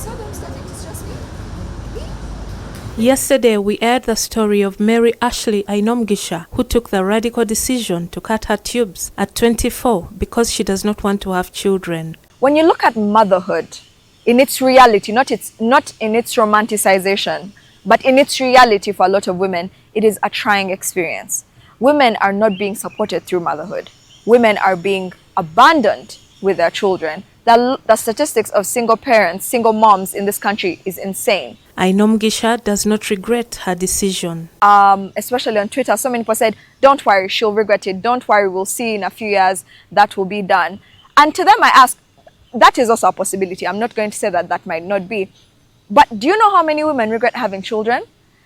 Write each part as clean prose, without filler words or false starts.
saw them starting to stress me. Yesterday, we aired the story of Mary Ashley Ainomgisha, who took the radical decision to cut her tubes at 24 because she does not want to have children. When you look at motherhood in its reality, not in its romanticization, but in its reality for a lot of women, it is a trying experience. Women are not being supported through motherhood. Women are being abandoned with their children. The statistics of single parents, single moms in this country is insane. Ainomgisha does not regret her decision. Especially on Twitter, so many people said, don't worry, she'll regret it. Don't worry, we'll see in a few years that will be done. And to them I ask, that is also a possibility. I'm not going to say that that might not be. But do you know how many women regret having children?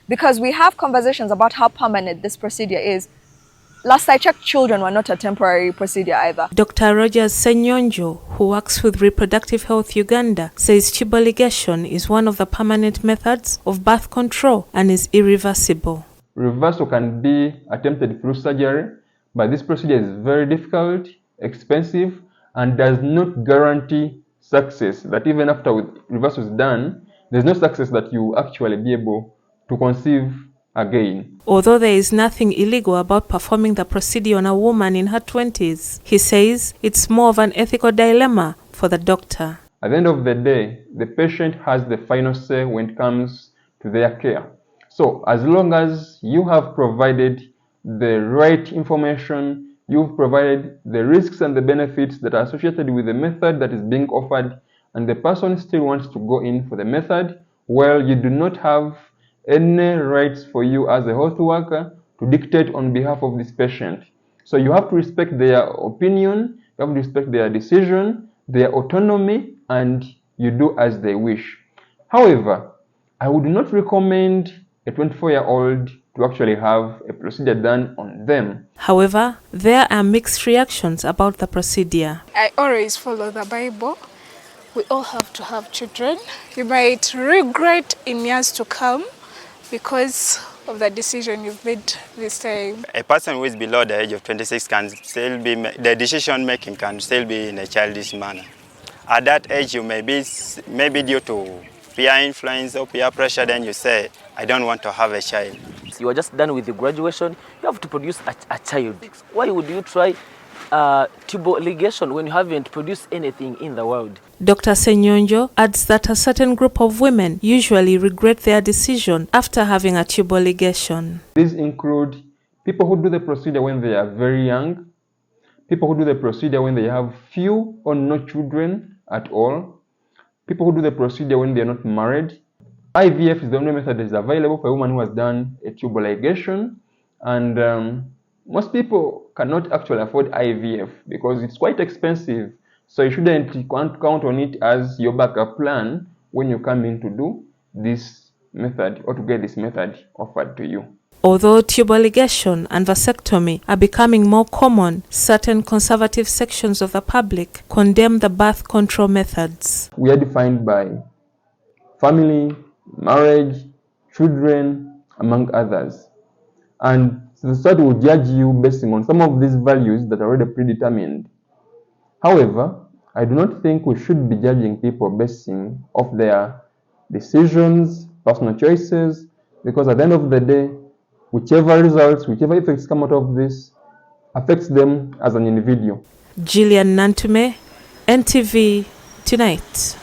Because we have conversations about how permanent this procedure is. Last I checked, children were not a temporary procedure either. Dr. Rogers Senyonjo, who works with Reproductive Health Uganda, says tubal ligation is one of the permanent methods of birth control and is irreversible. Reversal can be attempted through surgery, but this procedure is very difficult, expensive, and does not guarantee success. That even after reversal is done, there's no success that you actually be able to conceive again. Although there is nothing illegal about performing the procedure on a woman in her 20s, he says it's more of an ethical dilemma for the doctor. At the end of the day, the patient has the final say when it comes to their care. So as long as you have provided the right information, you've provided the risks and the benefits that are associated with the method that is being offered, and the person still wants to go in for the method, well, you do not have any rights for you as a health worker to dictate on behalf of this patient. So you have to respect their opinion, you have to respect their decision, their autonomy, and you do as they wish. However, I would not recommend a 24-year-old to actually have a procedure done on them. However, there are mixed reactions about the procedure. I always follow the Bible. We all have to have children. You might regret in years to come because of the decision you've made this time. A person who is below the age of 26 can still be, the decision making can still be in a childish manner. At that age, you may be, maybe due to peer influence or peer pressure, then you say, I don't want to have a child. You are just done with your graduation, you have to produce a child. Why would you try tubal ligation when you haven't produced anything in the world? Dr. Senyonjo adds that a certain group of women usually regret their decision after having a tubal ligation. These include people who do the procedure when they are very young, people who do the procedure when they have few or no children at all, people who do the procedure when they are not married. IVF is the only method that is available for a woman who has done a tubal ligation, and most people cannot actually afford IVF because it's quite expensive. So you shouldn't count on it as your backup plan when you come in to do this method or to get this method offered to you. Although tubal ligation and vasectomy are becoming more common, certain conservative sections of the public condemn the birth control methods. We are defined by family, marriage, children, among others. And the society will judge you based on some of these values that are already predetermined. However, I do not think we should be judging people based off their decisions, personal choices, because at the end of the day, whichever results, whichever effects come out of this, affects them as an individual. Gillian Nantume, NTV Tonight.